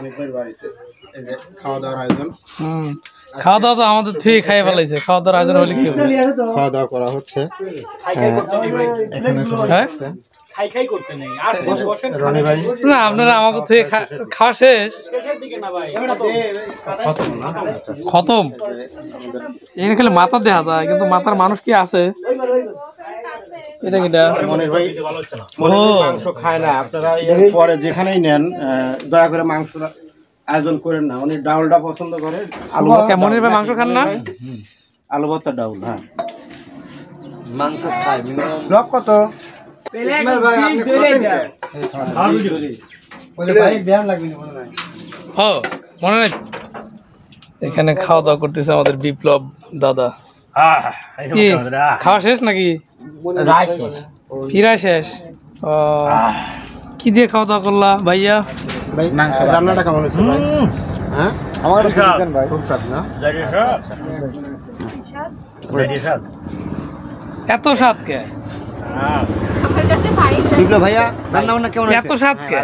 মানিক ভাইয়ের বাড়িতে এই যে খাওয়া দাওয়ার আয়োজন। খাওয়া দাওয়া তো আমাদের থেকে খাইয়ে ফেলাইছে, খাওয়া দাওয়ার আয়োজন হলে কি হবে? খাওয়া দাওয়া করা হচ্ছে রনি ভাই। না আপনারা আমাকে থেকে খাওয়া শেষ খতম। এখানে খালি মাথা দেখা যায় কিন্তু মাথার মানুষ কি আছে? এটা কিটা মনির ভাই মাংস খায় না, আপনারা পরে যেখানেই নেন দয়া করে মাংস আয়োজন করেন না। উনি ডাউলটা পছন্দ করে। আলু মনির ভাই মাংস খান না? আলু ভর্তা ডাউল। হ্যাঁ মাংস খায় ব্লক কত মনে নাই? এখানে খাওয়া দাওয়া করতেছে আমাদের বিপ্লব দাদা। কি খাওয়া শেষ নাকি? ফিরা শেষ। কি দিয়ে খাওয়া দাওয়া করলা ভাইয়া? রান্নাটা কেমন হয়েছে ভাই? হ্যাঁ আমার ভাই খুব স্বাদ না? এত স্বাদ কে বিপ্লব ভাইয়া? রান্না বান্না কেমন এত স্বাদ কে?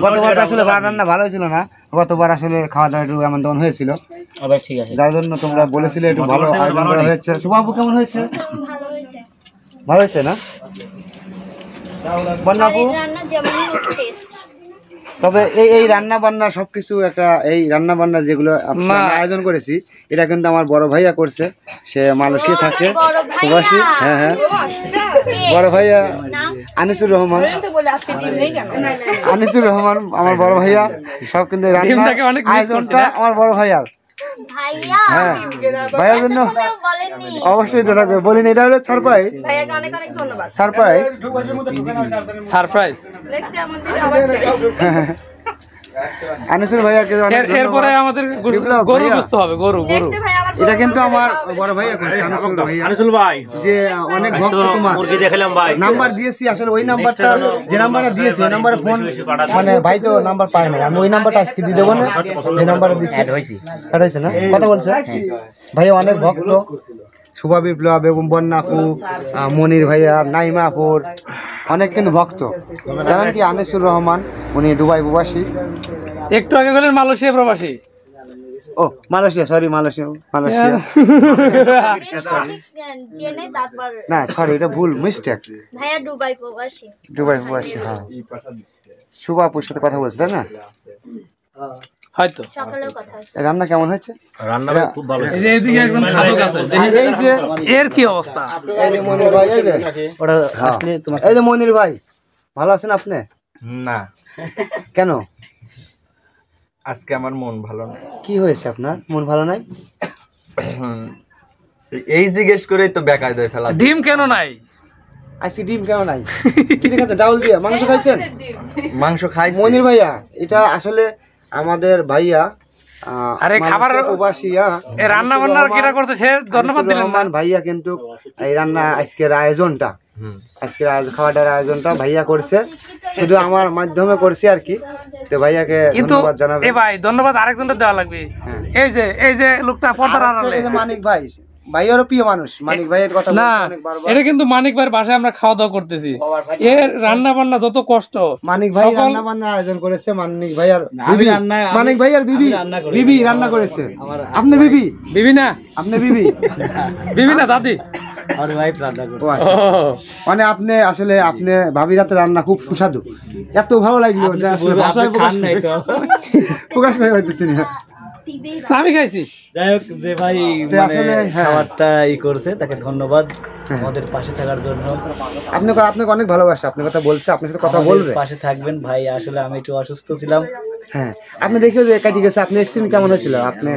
গতবার আসলে রান্না ভালো হয়েছিল না, গতবার আসলে খাওয়া দাওয়া একটু এমন তেমন হয়েছিল, ঠিক আছে, যার জন্য তোমরা বলেছিলে একটু ভালো আয়োজন করা হয়েছে। শুভাবু কেমন হয়েছে? ভালো হয়েছে না বন্যাপু? তবে এই রান্না বান্না সবকিছু একটা, এই রান্না বান্না যেগুলো আয়োজন করেছি এটা কিন্তু আমার বড় ভাইয়া করছে। সে মালয়েশিয়া থাকে, প্রবাসী। হ্যাঁ হ্যাঁ, বড় ভাইয়া আনিসুর রহমান। আনিসুর রহমান আমার বড় ভাইয়া। সব কিন্তু রান্না আয়োজনটা আমার বড় ভাইয়ার। হ্যাঁ ভাইয়ার জন্য অবশ্যই তো লাগবে। বলিনি, এটা হলো সারপ্রাইজ। Surprise surprise. আনিসুর ভাইয়াকে এরপরে আমাদের গরু বুঝতে হবে। গরু গরু এটা কিন্তু আমার বড় ভাইয়া করছে। আনিসুল ভাই যে অনেক ভক্ত, তোমার নাম্বার দিয়েছি। আসলে ওই নাম্বারটা, যে নাম্বারটা দিয়েছি ওই নাম্বারে ফোন, মানে ভাই তো নাম্বার পায় না। আমি ওই নাম্বারটা আজকে দিয়ে দেবো না, যে নাম্বারটা দিচ্ছি। অ্যাড হয়েছে না? কথা বলছে ভাইয়া অনেক ভক্ত। শুভা বিপ্লব এবং বন্যাপু, মনির ভাইয়া, নাইমা আপুর অনেক কিন্তু ভক্ত। জানেন কি আনিসুর রহমান উনি দুবাই প্রবাসী। একটু আগে বলেন মালয়েশিয়া প্রবাসী। ও মালয়েশিয়া, সরি মালয়েশিয়া। না সরি, এটা ভুল মিস্টেক। ভাইয়া দুবাই প্রবাসী। দুবাই প্রবাসী। হ্যাঁ শুভা আপুর সাথে কথা বলছে তাই না? হয়তো সকালেও কথা হচ্ছে। রান্না কেমন হয়েছে? রান্নাটা খুব ভালো। এই যে এদিকে একজন খাদক আছে, এই যে এর কি অবস্থা? এই যে মনির ভাই, এই যে ওটা আসলে তোমার, এই যে মনির ভাই ভালো আছেন আপনি? না। কেন? আজকে আমার মন ভালো না। কি হয়েছে আপনার? মন ভালো নাই? এই জিজ্ঞেস করেই তো বেকায়দায় ফেলা। ডিম কেন নাই? আজকে ডিম কেন নাই? কি দেখাচ্ছেন? ডাউল দিয়ে মাংস খাইছেন? মাংস খাইছি মনির ভাইয়া এটা আসলে আমাদের ভাইয়া। আরে খাবার প্রবাসী। এই রান্না বান্নার কিরা করছে সে ধন্যবাদ দিলেন না ভাইয়া। কিন্তু এই রান্না আজকের আয়োজনটা, আজকের খাওয়াটার আয়োজনটা ভাইয়া করছে, শুধু আমার মাধ্যমে করছি আর কি। তো ভাইয়াকে ধন্যবাদ জানাবেন। এ ভাই ধন্যবাদ আরেকজনকে দেওয়া লাগবে। এই যে লোকটা পর্দার আড়ালে, মানিক ভাই, ভাইয়ারও প্রিয় মানুষ। মানিক ভাইয়ের কথা না, এটা কিন্তু মানিক ভাইয়ের বাসায় আমরা খাওয়া দাওয়া করতেছি। এর রান্না বান্না যত কষ্ট, মানিক ভাই রান্না বান্না আয়োজন করেছে। মানিক ভাইয়ার বিবি, মানিক ভাইয়ার বিবি রান্না করেছে। আপনি বিবি না? আপনি বিবি না দাদি? মানে আপনি আসলে আপনি ভাবির হাতে রান্না খুব সুস্বাদু, এত ভালো লাগলো যে আসলে ভাষায় প্রকাশ পাই হইতেছি না। আমি খাইছি। যাই হোক, যে ভাই খাবারটা করছে তাকে ধন্যবাদ আমাদের পাশে থাকার জন্য। আপনাকে অনেক ভালোবাসা, আপনার কথা বলছে, আপনার সাথে কথা বলবে, পাশে থাকবেন ভাই। আসলে আমি একটু অসুস্থ ছিলাম। হ্যাঁ আপনি দেখিও যে কাটি গেছে। আপনি এক্সিডেন্ট কেমন হয়েছিল? আপনি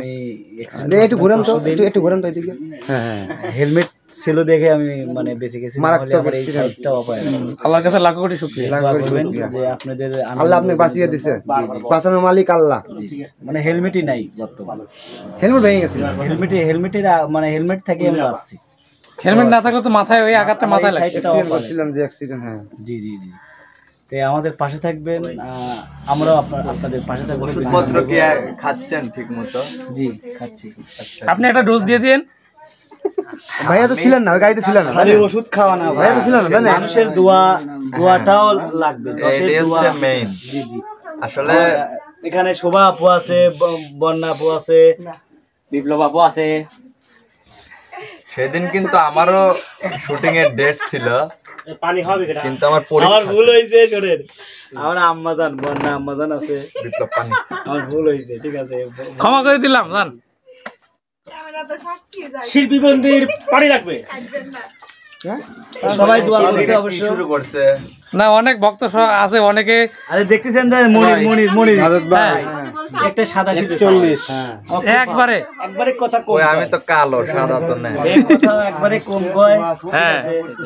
একটু ঘুরেন তো, একটু ঘুরেন তো এদিকে। হ্যাঁ হেলমেট ছিল দেখে আমি মানে বেঁচে গেছি। আল্লাহর কাছে লাখ কোটি শুকরিয়া যে আপনাদের আল্লাহ আপনি বাঁচিয়ে দিয়েছে। বাঁচানোর মালিক আল্লাহ। মানে হেলমেটই নাই বর্তমানে, হেলমেট ভেঙে গেছে। হেলমেটের মানে হেলমেট থেকে আমি বাঁচছি। হেলমেট না থাকলে তো মাথায় ওই আঘাতটা মাথায় লাগে। যে অ্যাক্সিডেন্ট। হ্যাঁ জি জি জি। তো আমাদের পাশে থাকবেন, আমরাও আপনাদের পাশে থাকবো। ওষুধপত্র কি খাচ্ছেন ঠিক মতো? জি খাচ্ছি। আপনি একটা ডোজ দিয়ে দিন। ভাইয়া তো ছিলেন না, ওই গাড়িতে ছিলেন না, খালি ওষুধ খাওয়া না, ভাইয়া তো ছিলেন না। মানুষের দোয়াটাও লাগবে। এটাই হচ্ছে মেইন। জি জি। আসলে এখানে শোভা আপু আছে, বন্যা আপু আছে, বিপ্লব আপু আছে। সেদিন কিন্তু আমারও শুটিং এর ডেট ছিল, কিন্তু আমার ভুল হয়েছে। শোনেন, আমার আম্মাজান, বন্যা আম্মাজান আছে, বিপ্লব পানি, আমার ভুল হয়েছে, ঠিক আছে, ক্ষমা করে দিলাম। জান শিল্পী বন্ধুর পানি লাগবে, সবাই দোয়া করছে, অবশ্য শুরু করছে না, অনেক ভক্ত আছে অনেকে। আরে দেখতেছেন যে মনির একটা সাদা শীতে 40 একবারে কথা কম, আমি তো কালো, সাদা তো না, এই কথা একবারে কম কয়। হ্যাঁ,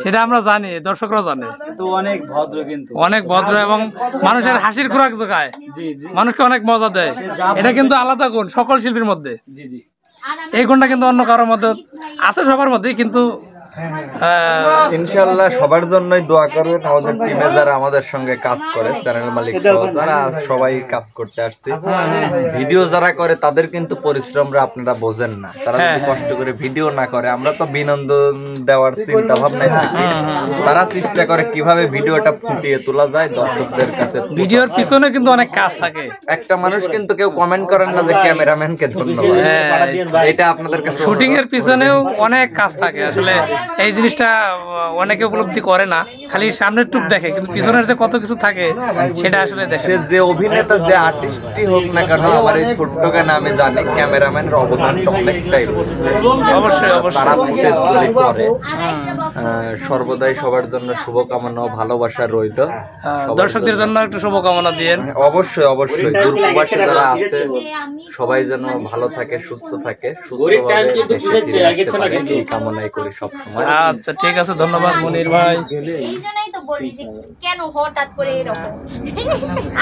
সেটা আমরা জানি, দর্শকরাও জানে। তো অনেক ভদ্র, কিন্তু অনেক ভদ্র এবং মানুষের হাসির খোরাক জোগায়, মানুষকে অনেক মজা দেয়। এটা কিন্তু আলাদা গুণ সকল শিল্পীর মধ্যে। জি জি, এই গুণটা কিন্তু অন্য কারোর মধ্যে আছে, সবার মধ্যেই, কিন্তু ইনশাআল্লাহ সবার জন্যই দোয়া করবেন। আমাদের টিমে যারা আমাদের সঙ্গে কাজ করে, চ্যানেল মালিক সহ যারা সবাই কাজ করতে আসছে, ভিডিও যারা করে তাদের কিন্তু পরিশ্রমরা আপনারা বোঝেন না। তারা যদি কষ্ট করে ভিডিও না করে, আমরা তো বিনোদন দেওয়ার চিন্তা ভাবনায় থাকি, তারা চেষ্টা করে কিভাবে ভিডিওটা ফুটিয়ে তোলা যায় দর্শকদের কাছে। ভিডিওর পিছনে কিন্তু অনেক কাজ থাকে। একটা মানুষ কিন্তু কেউ কমেন্ট করেন না যে ক্যামেরাম্যানকে ধন্যবাদ, এটা আপনাদের কাছে। শুটিং এর পিছনেও অনেক কাজ থাকে, আসলে এই জিনিসটা অনেকে উপলব্ধি করে না, খালি সামনের টুক দেখে, কিন্তু পিছনের যে কত কিছু থাকে সেটা আসলে দেখে। সে যে অভিনেতা, যে আর্টিস্টই হোক না কেন, আমার এই ছোট্ট গানে আমি জানি ক্যামেরাম্যানের অবদানটা অনেকটাই রয়েছে। অবশ্যই অবশ্যই তারা ফুটেজগুলি করে। সর্বদাই সবার জন্য শুভকামনা ও ভালোবাসা রইল। দর্শকদের জন্য একটু শুভকামনা দিয়েন। অবশ্যই অবশ্যই, দূরপ্রবাসী যারা আছে সবাই যেন ভালো থাকে, সুস্থ থাকে, সুস্থভাবে এই কামনাই করি সবসময়। আচ্ছা, ঠিক আছে, ধন্যবাদ মনির ভাই। এই জন্যই তো বলি যে কেন হঠাৎ করে এরকম,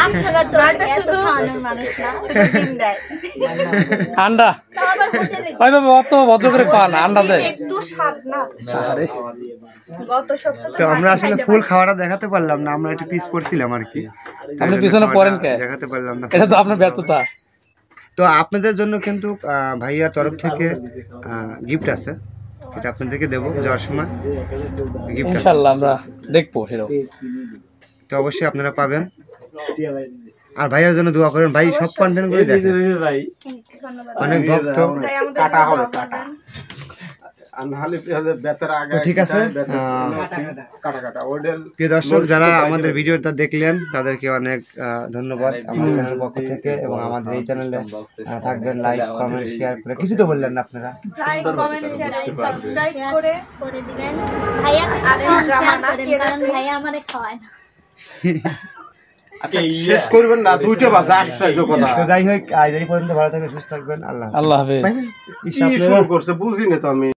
আপনারা তো এত খাওয়ানোর মানুষ না, শুধু ডিম দেয়, আন্ডা আবার হোটেলে ওই বাবা অত ভদ্র করে খাওয়ান, আন্ডা দেয়। একটু স্বাদ না। আরে গত সপ্তাহে তো আমরা আসলে ফুল খাওয়াটা দেখাতে পারলাম না, আমরা একটু পিস করছিলাম আর কি। আপনি পিছনে পড়েন কে? দেখাতে পারলাম না, এটা তো আপনার ব্যর্থতা। তো আপনাদের জন্য কিন্তু ভাইয়ার তরফ থেকে গিফট আছে, এটা আপনাদেরকে দেবো যাওয়ার সময়। গিফট ইনশাআল্লাহ আমরা দেখবো সেরকম। তো অবশ্যই আপনারা পাবেন। আর ভাইয়ার জন্য দোয়া করেন, ভাই সব কন্টেন্ট গুলো দেখেন, অনেক ভক্ত। কাটা হবে, কাটা। ঠিক আছে, প্রিয় দর্শক যারা আমাদের ভিডিওটা দেখলেন তাদেরকে অনেক ধন্যবাদ আমার চ্যানেলের পক্ষ থেকে, এবং আমাদের এই চ্যানেলে থাকবেন, লাইক কমেন্ট শেয়ার করে। কিছু তো বললেন না আপনারা, লাইক কমেন্ট শেয়ার সাবস্ক্রাইব করে দিবেন। ভাইয়া শেয়ার করেন, কারণ ভাইয়া আমারে খাওয়ায় না। শেষ করবেন না, দুইটা বাজে আশ্চর্য কথা। তো যাই হোক, আজ এই পর্যন্ত ভালো থাকবেন, সুস্থ থাকবেন, আল্লাহ আল্লাহ হাফেজ। ঈশা করছে বুঝিনি তো আমি।